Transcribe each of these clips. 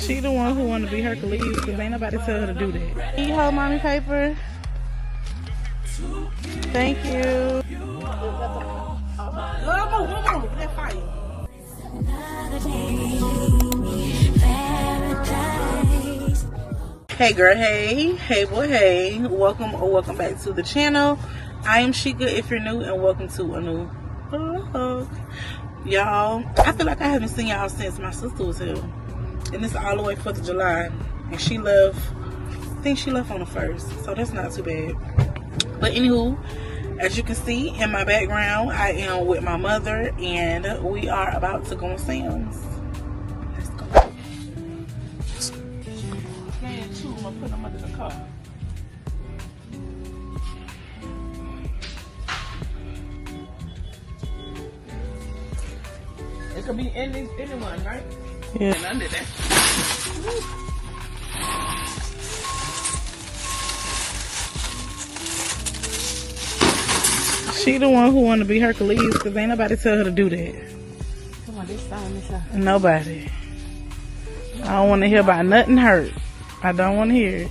She the one who want to be Hercules because ain't nobody tell her to do that. Can you hold mommy paper? Thank you. Hey girl, hey. Hey boy, hey. Welcome or welcome back to the channel. I am Sheika if you're new, and welcome to a new vlog. Y'all, I feel like I haven't seen y'all since my sister was here. And it's all the way 4th of July. And she left, I think she left on the 1st. So that's not too bad. But anywho, as you can see in my background, I am with my mother. And we are about to go on Sam's. Let's go. Man, two, I'm gonna put them under the car. It could be anyone, right? Yeah. And under that. She the one who want to be Hercules because ain't nobody tell her to do that. Come on, this side. Nobody. I don't want to hear about nothing hurt. I don't want to hear it.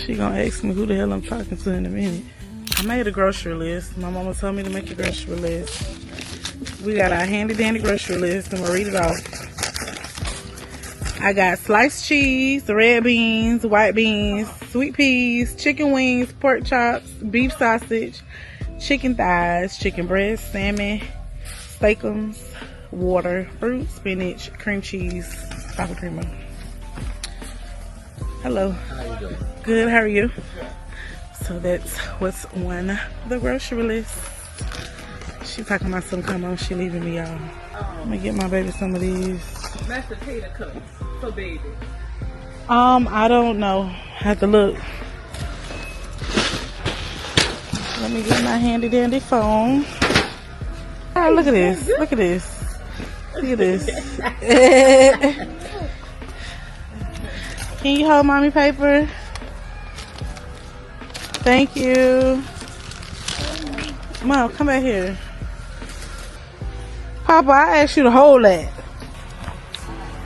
She gonna ask me who the hell I'm talking to in a minute. I made a grocery list. My mama told me to make a grocery list. We got our handy dandy grocery list. I'm gonna read it off. I got sliced cheese, red beans, white beans, sweet peas, chicken wings, pork chops, beef sausage, chicken thighs, chicken breast, salmon, steakums, water, fruit, spinach, cream cheese, sour cream. Hello. How you doing? Good, how are you? So that's what's on the grocery list. She talking about some come on, she leaving me, y'all. Let me get my baby some of these. Mashed potato cups for baby. I don't know. Have to look. Let me get my handy dandy phone. Oh, look at this. Look at this. Look at this. Can you hold mommy paper? Thank you. Mom, come back here. Papa, I asked you to hold that.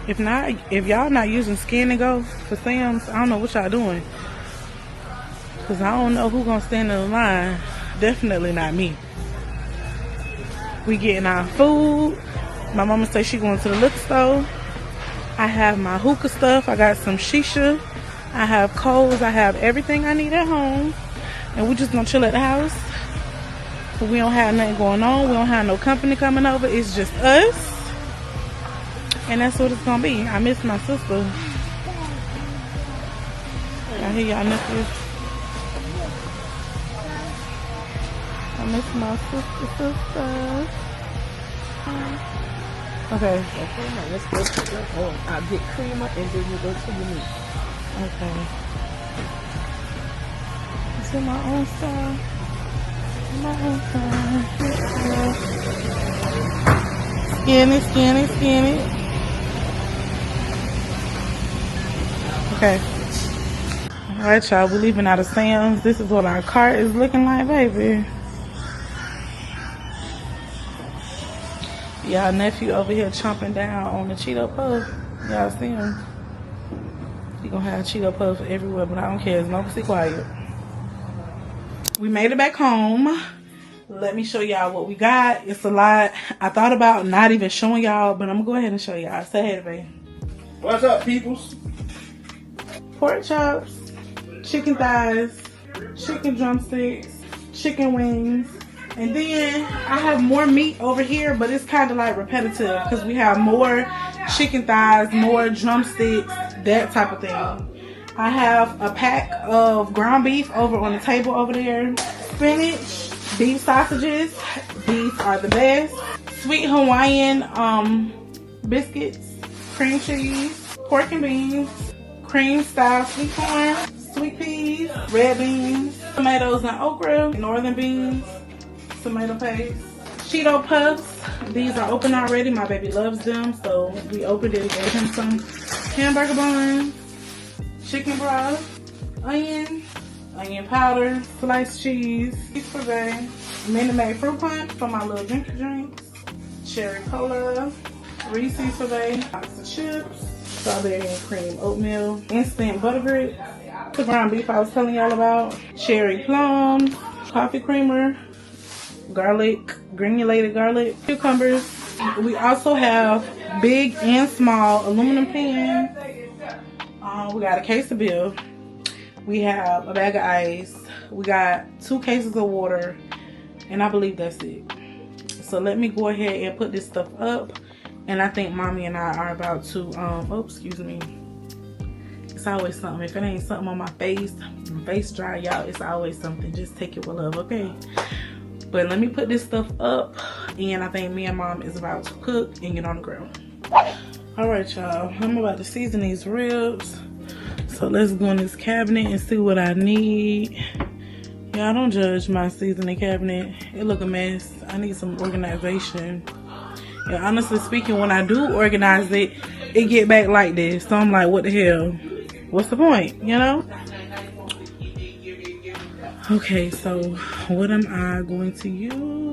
If not, if y'all not using Scan and Go for Sam's, I don't know what y'all doing. Cause I don't know who gonna stand in the line. Definitely not me. We getting our food. My mama say she going to the liquor store. I have my hookah stuff. I got some shisha. I have coals. I have everything I need at home. And we just gonna chill at the house. We don't have nothing going on. We don't have no company coming over. It's just us. And that's what it's gonna be. I miss my sister. I hear y'all nephews. I miss my sister. Okay. Okay, now let's go to the home. I'll get creamer and then we'll go to the meat. Okay. It's in my own style. My own style. Skin it. Okay. Alright, y'all. We're leaving out of Sam's. This is what our cart is looking like, baby. Y'all nephew over here chomping down on the Cheeto Puff. Y'all see him? He gonna have Cheeto Puff everywhere, but I don't care. As long as he quiet. We made it back home. Let me show y'all what we got. It's a lot. I thought about not even showing y'all, but I'm gonna go ahead and show y'all. Say hey, baby. What's up, peoples? Pork chops, chicken thighs, chicken drumsticks, chicken wings. And then I have more meat over here, but it's kind of like repetitive because we have more chicken thighs, more drumsticks, that type of thing. I have a pack of ground beef over on the table over there. Spinach, beef sausages. These are the best. Sweet Hawaiian biscuits, cream cheese, pork and beans, cream style sweet corn, sweet peas, red beans, tomatoes and okra, northern beans, tomato paste, Cheeto Puffs. These are open already. My baby loves them, so we opened it and gave him some hamburger buns, chicken broth, onion powder, sliced cheese, beef puree, Minute Maid fruit punch for my little drinks, cherry cola, Reese's Sorbet, box of chips, strawberry and cream oatmeal, instant butter grits, the ground beef I was telling y'all about, cherry plums, coffee creamer, garlic, granulated garlic, cucumbers. We also have big and small aluminum pans. We got a case of beer. We have a bag of ice. We got 2 cases of water. And I believe that's it. So let me go ahead and put this stuff up. And I think mommy and I are about to, oh, excuse me. It's always something. If it ain't something on my face dry, y'all, it's always something. Just take it with love, okay? But let me put this stuff up. And I think me and mom is about to cook and get on the grill. Alright, y'all. I'm about to season these ribs. So let's go in this cabinet and see what I need. Y'all don't judge my seasoning cabinet. It look a mess. I need some organization. And honestly speaking, when I do organize it, it get back like this. So I'm like, what the hell? What's the point? You know? Okay, so what am I going to use?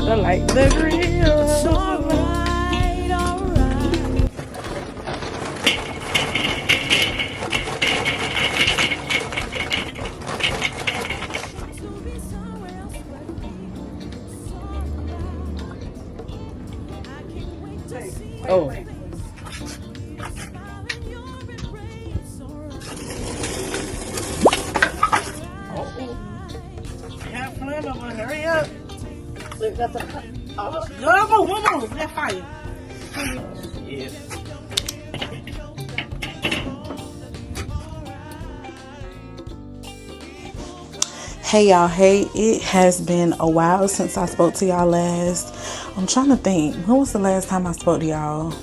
Like the grill. It's alright, alright. Oh. Yeah, flammable, hurry up. That's a go, one more, that fire. Yeah. Hey y'all, hey, it has been a while since I spoke to y'all last. I'm trying to think, when was the last time I spoke to y'all?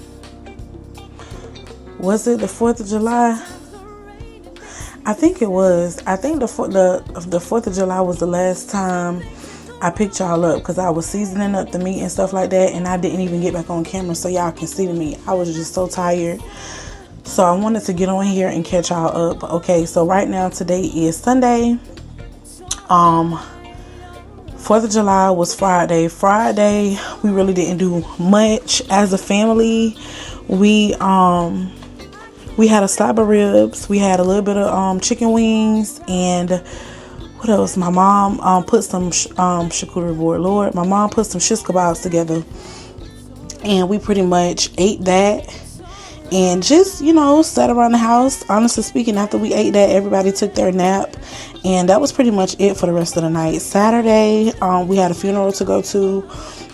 Was it the 4th of July? I think it was. I think the 4th of July was the last time I picked y'all up, because I was seasoning up the meat and stuff like that, and I didn't even get back on camera so y'all can see the meat. I was just so tired, so I wanted to get on here and catch y'all up. Okay, so right now today is Sunday. 4th of July was Friday. We really didn't do much as a family. We had a slab of ribs, we had a little bit of chicken wings, and what else? My mom put some charcuterie board. Lord, my mom put some shish kebabs together, and we pretty much ate that and just, you know, sat around the house. Honestly speaking, after we ate that, everybody took their nap, and that was pretty much it for the rest of the night. Saturday, we had a funeral to go to.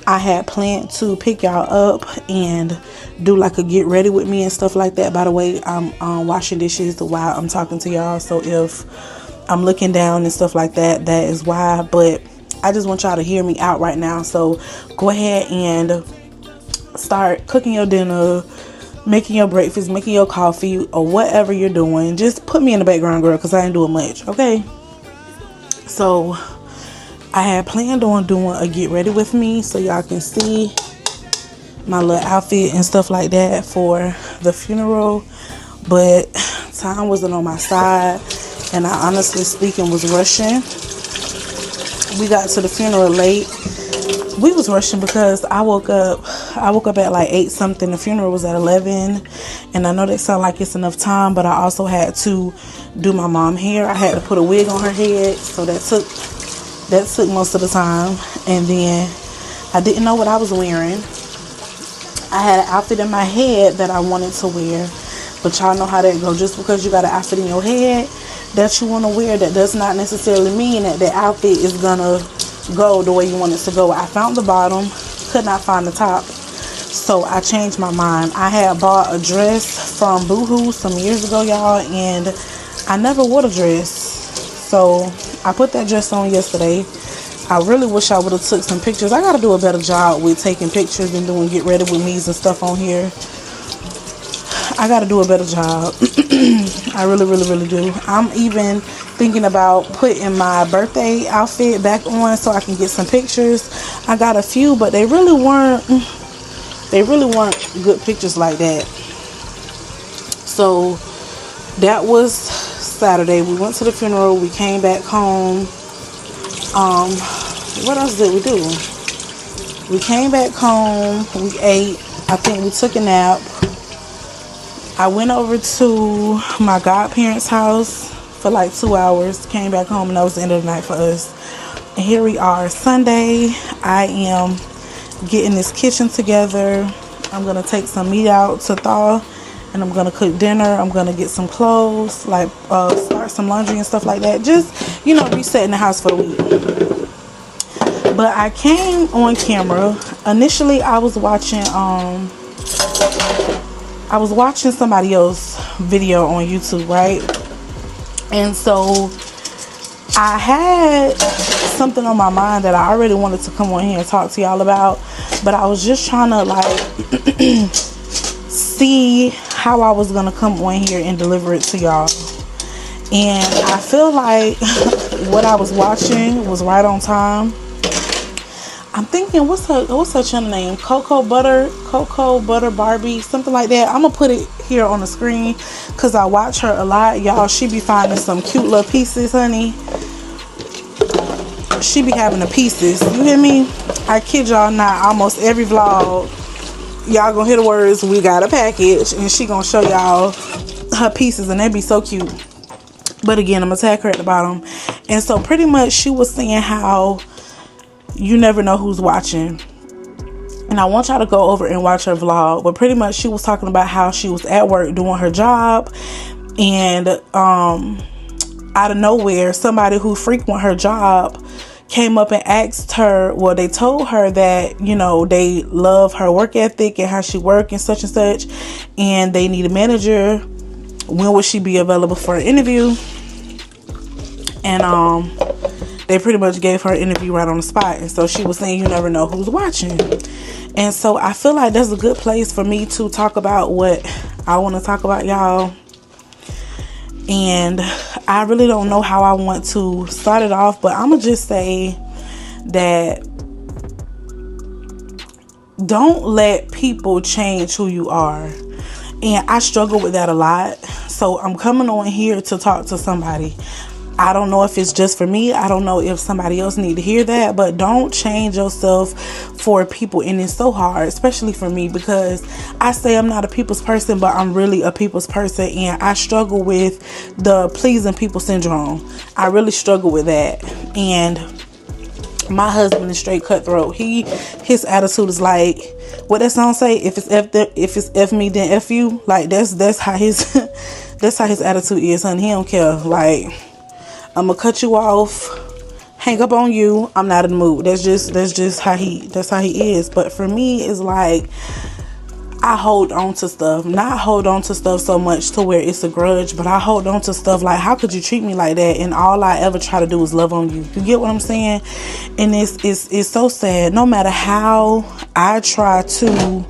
I had planned to pick y'all up and do like a get ready with me and stuff like that. By the way, I'm washing dishes while I'm talking to y'all, so if I'm looking down and stuff like that, that is why. But I just want y'all to hear me out right now, so go ahead and start cooking your dinner, making your breakfast, making your coffee, or whatever you're doing. Just put me in the background, girl, because I ain't doing much. Okay, so I had planned on doing a get ready with me so y'all can see my little outfit and stuff like that for the funeral, but time wasn't on my side, and I honestly speaking was rushing. We got to the funeral late. We was rushing because I woke up at like 8 something. The funeral was at 11, and I know that sound like it's enough time, but I also had to do my mom hair. I had to put a wig on her head, so that took most of the time. And then I didn't know what I was wearing. I had an outfit in my head that I wanted to wear, but y'all know how that go. Just because you got an outfit in your head that you want to wear, that does not necessarily mean that the outfit is gonna go the way you want it to go. I found the bottom, could not find the top, so I changed my mind. I had bought a dress from Boohoo some years ago, y'all, and I never wore a dress, so I put that dress on yesterday. I really wish I would have took some pictures. I gotta do a better job with taking pictures and doing get ready with me's and stuff on here. I gotta do a better job. I really do. I'm even thinking about putting my birthday outfit back on so I can get some pictures. I got a few, but they really weren't good pictures like that. So that was Saturday. We went to the funeral. We came back home. What else did we do? We came back home. We ate. I think we took a nap. I went over to my godparents' house for like 2 hours. Came back home, and that was the end of the night for us. And here we are, Sunday. I am getting this kitchen together. I'm gonna take some meat out to thaw, and I'm gonna cook dinner. I'm gonna get some clothes, like start some laundry and stuff like that. Just, resetting the house for the week. But I came on camera. Initially, I was watching somebody else's video on YouTube, right? And so I had something on my mind that I already wanted to come on here and talk to y'all about, but I was just trying to see how I was gonna come on here and deliver it to y'all. And I feel like what I was watching was right on time. I'm thinking, what's her channel name? Cocoa Butter Barbie, something like that. I'm gonna put it here on the screen because I watch her a lot, y'all. She be finding some cute little pieces, honey. She be having the pieces. You hear me? I kid y'all not. Almost every vlog, y'all gonna hear the words, "We got a package," and she gonna show y'all her pieces, and they be so cute. But again, I'm gonna tag her at the bottom. And so pretty much she was saying how you never know who's watching, and I want y'all to go over and watch her vlog. But pretty much she was talking about how she was at work doing her job, and out of nowhere, somebody who frequent her job came up and asked her, well, they told her that, they love her work ethic and how she work and such, and they need a manager. When would she be available for an interview? And they pretty much gave her an interview right on the spot. And so she was saying, you never know who's watching. And so I feel like that's a good place for me to talk about what I want to talk about, y'all. And I really don't know how I want to start it off, but I'm going to just say that don't let people change who you are. And I struggle with that a lot. So I'm coming on here to talk to somebody. I don't know if it's just for me. I don't know if somebody else need to hear that, but don't change yourself for people. And it's so hard, especially for me, because I say I'm not a people's person, but I'm really a people's person. And I struggle with the pleasing people syndrome. I really struggle with that. And my husband is straight cutthroat. His attitude is like, what that song say? If it's F me, then F you. Like that's how his that's how his attitude is, honey. He don't care. Like, I'm gonna cut you off, hang up on you. I'm not in the mood. That's just how he is. But for me, it's like I hold on to stuff. Not hold on to stuff so much to where it's a grudge, but I hold on to stuff like, how could you treat me like that? And all I ever try to do is love on you. You get what I'm saying? And it's so sad. No matter how I try to,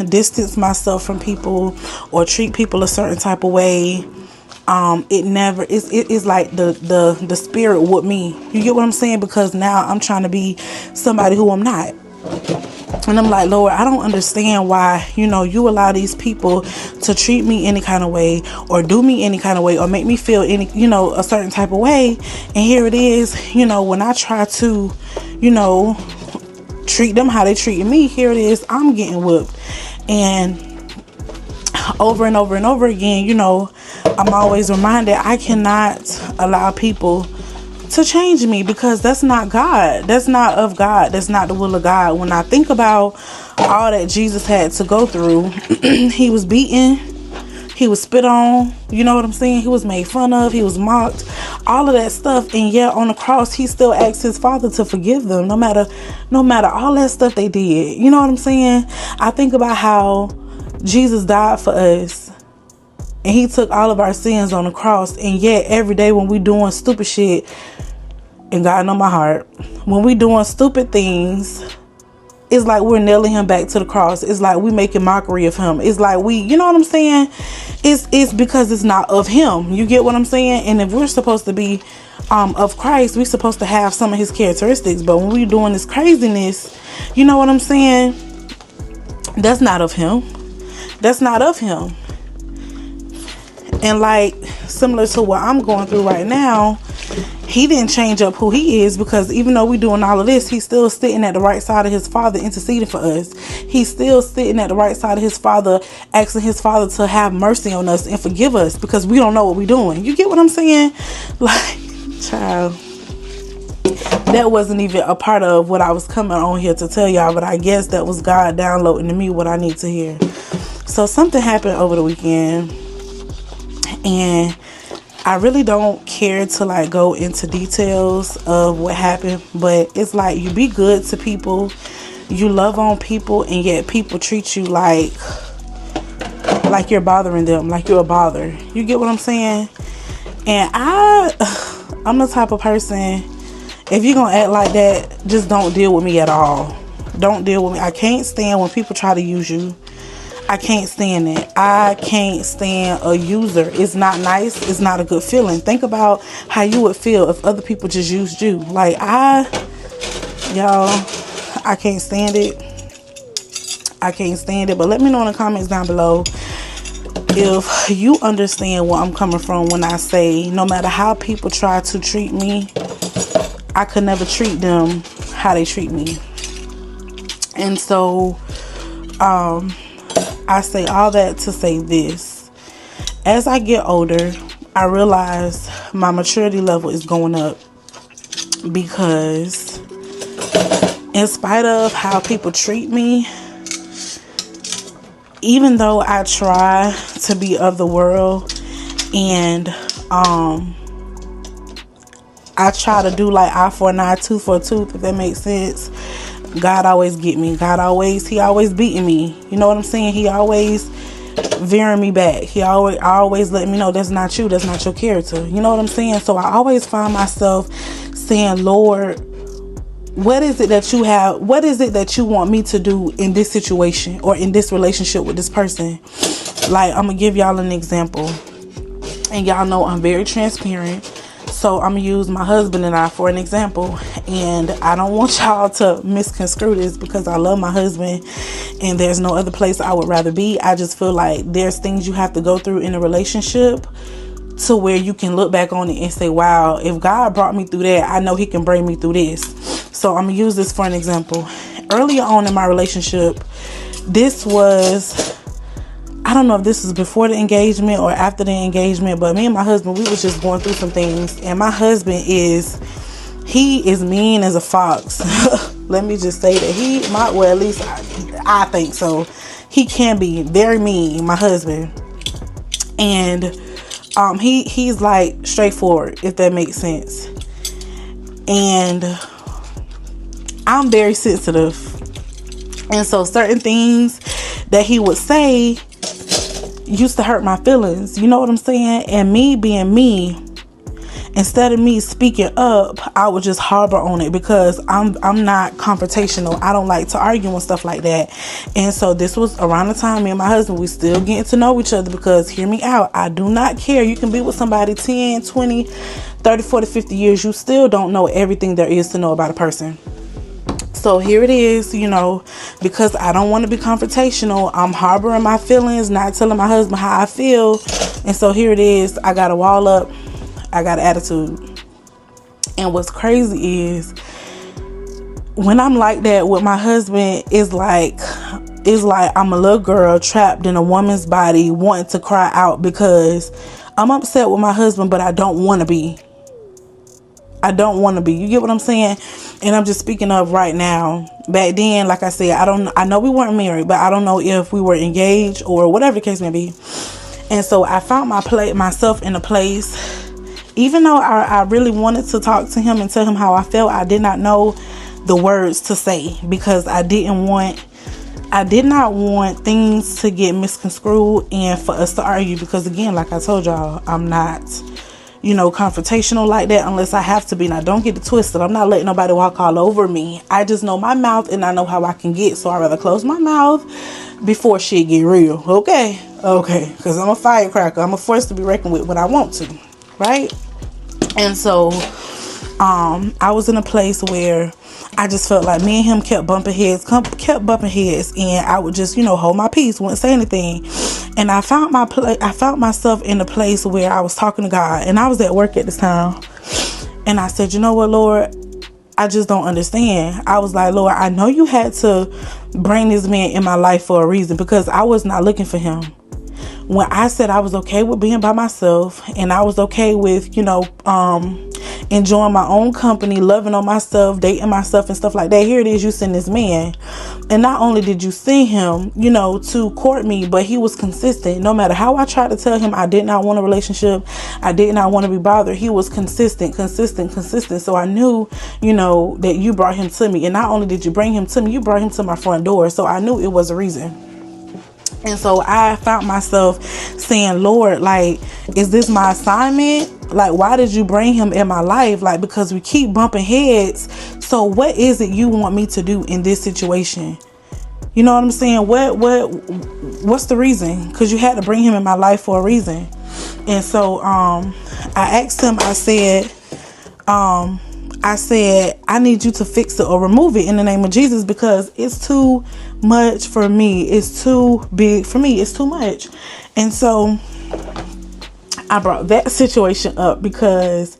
distance myself from people or treat people a certain type of way, it never it's like the spirit with me. You get what I'm saying? Because now I'm trying to be somebody who I'm not. And I'm like, Lord, I don't understand why, you allow these people to treat me any kind of way or do me any kind of way or make me feel any, a certain type of way. And here it is, when I try to, treat them how they treat me, here it is, I'm getting whooped. And over and over and over again, I'm always reminded I cannot allow people to change me, because that's not God. That's not of God. That's not the will of God. When I think about all that Jesus had to go through, he was beaten, he was spit on, you know what I'm saying? He was made fun of, he was mocked, all of that stuff. And yet on the cross, he still asked his Father to forgive them, no matter all that stuff they did. You know what I'm saying? I think about how Jesus died for us and he took all of our sins on the cross. And yet every day when we doing stupid shit, and God know my heart, when we doing stupid things, it's like we're nailing him back to the cross. It's like we making mockery of him. It's like we, you know what I'm saying? It's because it's not of him. You get what I'm saying? And if we're supposed to be of Christ, we're supposed to have some of his characteristics. But when we're doing this craziness, you know what I'm saying? That's not of him. That's not of him. And like, similar to what I'm going through right now, he didn't change up who he is, because even though we're doing all of this, he's still sitting at the right side of his Father interceding for us. He's still sitting at the right side of his Father, asking his Father to have mercy on us and forgive us, because we don't know what we're doing. You get what I'm saying? Like, child, that wasn't even a part of what I was coming on here to tell y'all, but I guess that was God downloading to me what I need to hear. So something happened over the weekend, and I really don't care to like go into details of what happened, but it's like, you be good to people, you love on people, and yet people treat you like you're bothering them, like you're a bother. You get what I'm saying? And I'm the type of person, if you're gonna act like that, just don't deal with me at all. Don't deal with me. I can't stand when people try to use you. I can't stand it. I can't stand a user. It's not nice. It's not a good feeling. Think about how you would feel if other people just used you. Like, y'all, I can't stand it. I can't stand it. But let me know in the comments down below if you understand where I'm coming from when I say, no matter how people try to treat me, I could never treat them how they treat me. And so, I say all that to say this. As I get older, I realize my maturity level is going up, because in spite of how people treat me, even though I try to be of the world and I try to do like eye for an eye, tooth for a tooth, if that makes sense, God always get me. He always beating me. You know what I'm saying? He always veering me back. He always letting me know that's not you. That's not your character. You know what I'm saying? So I always find myself saying, Lord, what is it that you have? What is it that you want me to do in this situation or in this relationship with this person? Like, I'm going to give y'all an example. And y'all know I'm very transparent. So I'm going to use my husband and I for an example. And I don't want y'all to misconstrue this, because I love my husband and there's no other place I would rather be. I just feel like there's things you have to go through in a relationship to where you can look back on it and say, wow, if God brought me through that, I know he can bring me through this. So I'm going to use this for an example. Earlier on in my relationship, this was, I don't know if this was before the engagement or after the engagement, but me and my husband, we was just going through some things. And my husband he is mean as a fox. Let me just say that at least I think so. He can be very mean, my husband. And he's like straightforward, if that makes sense. And I'm very sensitive. And so certain things that he would say used to hurt my feelings. You know what I'm saying? And me being me, instead of me speaking up, I would just harbor on it, because I'm not confrontational. I don't like to argue and stuff like that. And so this was around the time me and my husband, we still getting to know each other, because hear me out, I do not care. You can be with somebody 10, 20, 30, 40, 50 years. You still don't know everything there is to know about a person. So here it is, because I don't want to be confrontational. I'm harboring my feelings, not telling my husband how I feel. And so here it is. I got a wall up. I got an attitude. And what's crazy is when I'm like that with my husband, it's like I'm a little girl trapped in a woman's body wanting to cry out because I'm upset with my husband, but I don't want to be. You get what I'm saying? And I'm just speaking of right now. Back then, like I said, I know we weren't married, but I don't know if we were engaged or whatever the case may be. And so I found myself in a place, even though I really wanted to talk to him and tell him how I felt, I did not know the words to say because I did not want things to get misconstrued and for us to argue because, again, like I told y'all, I'm not confrontational like that unless I have to be. Now, don't get it twisted. I'm not letting nobody walk all over me. I just know my mouth and I know how I can get. So I'd rather close my mouth before shit get real. Okay. Because I'm a firecracker. I'm a force to be reckoned with when I want to. Right? And so, I was in a place where I just felt like me and him kept bumping heads, and I would just, hold my peace, wouldn't say anything. And I found myself in a place where I was talking to God, and I was at work at this time. And I said, you know what, Lord, I just don't understand. I was like, Lord, I know you had to bring this man in my life for a reason because I was not looking for him. When I said I was okay with being by myself and I was okay with, enjoying my own company, loving on myself, dating myself and stuff like that. Here it is, you send this man. And not only did you send him, to court me, but he was consistent. No matter how I tried to tell him I did not want a relationship, I did not want to be bothered, he was consistent. So I knew, that you brought him to me. And not only did you bring him to me, you brought him to my front door. So I knew it was a reason. And so I found myself saying, Lord, like, is this my assignment? Like, why did you bring him in my life? Like, because we keep bumping heads. So what is it you want me to do in this situation? You know what I'm saying? What's the reason? Because you had to bring him in my life for a reason. And so I asked him, I said, I need you to fix it or remove it in the name of Jesus because it's too much for me. It's too big for me. It's too much. And so I brought that situation up because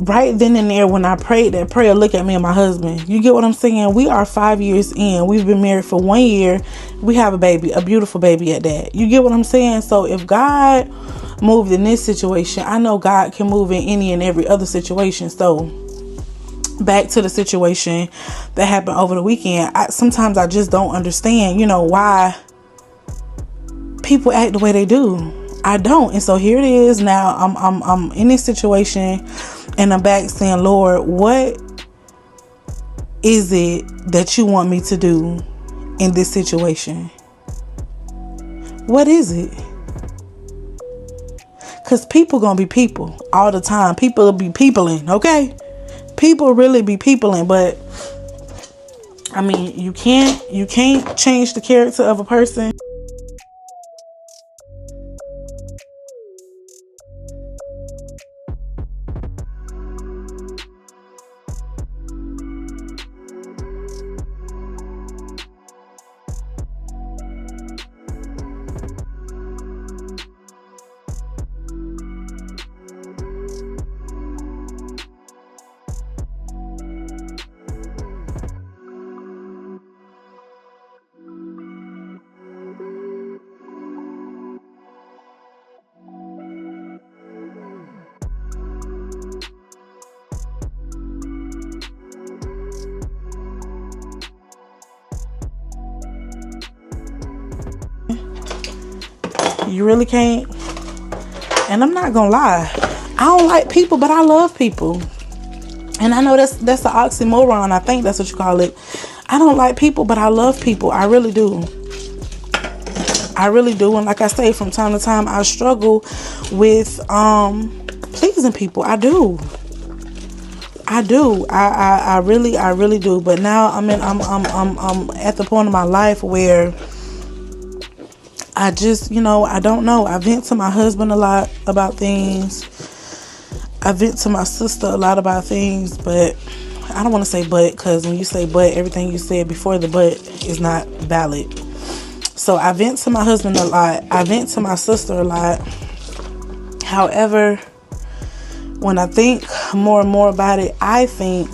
right then and there when I prayed that prayer, look at me and my husband. You get what I'm saying? We are 5 years in. We've been married for 1 year. We have a baby, a beautiful baby at that. You get what I'm saying? So if God moved in this situation, I know God can move in any and every other situation. So back to the situation that happened over the weekend. Sometimes I just don't understand, why people act the way they do. I don't. And so here it is now. I'm in this situation and I'm back saying, Lord, what is it that you want me to do in this situation? What is it? Because people gonna be people all the time. People will be peopling, okay? People really be peopling, but I mean, you can't change the character of a person. You really can't. And I'm not gonna lie, I don't like people, but I love people. And I know that's an oxymoron. I think that's what you call it. I don't like people, but I love people. I really do. And like I say, from time to time, I struggle with pleasing people. I do. I really do. But now I'm at the point of my life where I just, I don't know. I vent to my husband a lot about things. I vent to my sister a lot about things. But I don't want to say but, because when you say but, everything you said before the but is not valid. So I vent to my husband a lot. I vent to my sister a lot. However, when I think more and more about it, I think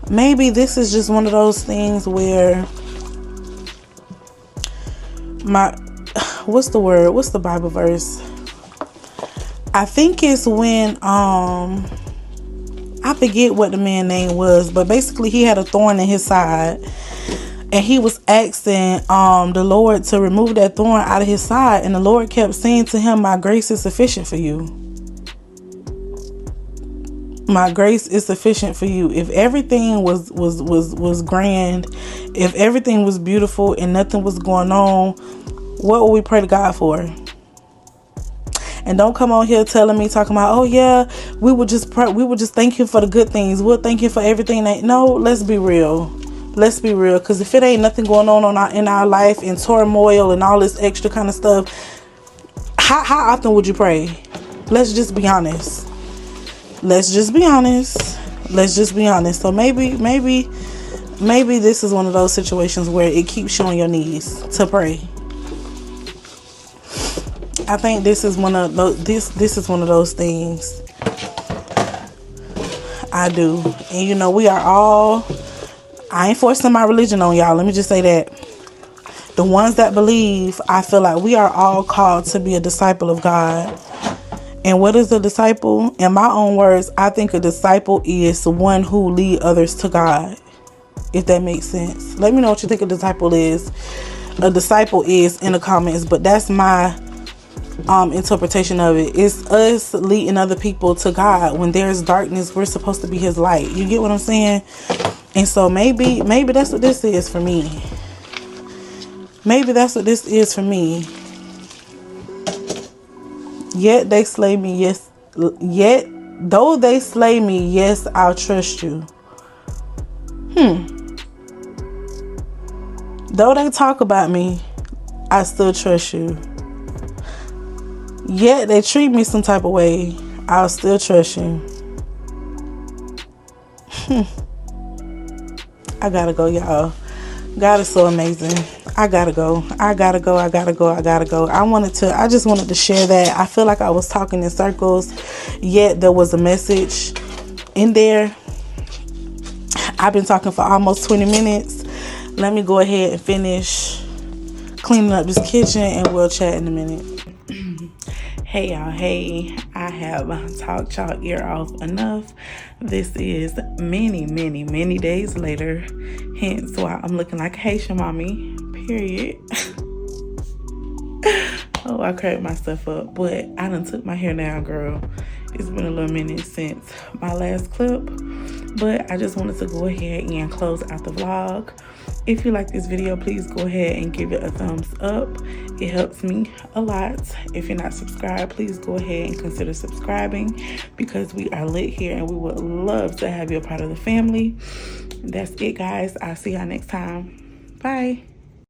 maybe this is just one of those things where what's the Bible verse? I think it's when I forget what the man's name was, but basically he had a thorn in his side, and he was asking the Lord to remove that thorn out of his side, and the Lord kept saying to him, my grace is sufficient for you. My grace is sufficient for you. If everything was grand, if everything was beautiful and nothing was going on, what would we pray to God for? And don't come on here telling me, talking about, oh yeah, we would just thank you for the good things. We'll thank you for everything. No, let's be real. Let's be real. Because if it ain't nothing going on in our life, in turmoil and all this extra kind of stuff, how often would you pray? Let's just be honest. Let's just be honest. Let's just be honest. So maybe this is one of those situations where it keeps you on your knees to pray. I think this is one of those things. I do. And you know, we are all, I ain't forcing my religion on y'all. Let me just say that. The ones that believe, I feel like we are all called to be a disciple of God. And what is a disciple? In my own words, I think a disciple is one who lead others to God. If that makes sense. Let me know what you think a disciple is. A disciple is in the comments, but that's my interpretation of it. It's us leading other people to God. When there's darkness, we're supposed to be his light. You get what I'm saying? And so maybe that's what this is for me. Maybe that's what this is for me. Yet they slay me, yes. Yet though they slay me, yes, I'll trust you. Though they talk about me, I still trust you. Yet they treat me some type of way, I'll still trust you. I gotta go, y'all. God is so amazing. I gotta go. I just wanted to share that. I feel like I was talking in circles, yet there was a message in there. I've been talking for almost 20 minutes. Let me go ahead and finish cleaning up this kitchen, and we'll chat in a minute. Hey y'all, hey, I have talked y'all ear off enough. This is many days later, hence why I'm looking like a Haitian mommy, period. Oh, I cracked myself up, but I done took my hair down, girl. It's been a little minute since my last clip, but I just wanted to go ahead and close out the vlog. If you like this video, please go ahead and give it a thumbs up. It helps me a lot. If you're not subscribed, please go ahead and consider subscribing, because we are lit here and we would love to have you a part of the family. That's it, guys. I'll see y'all next time. Bye.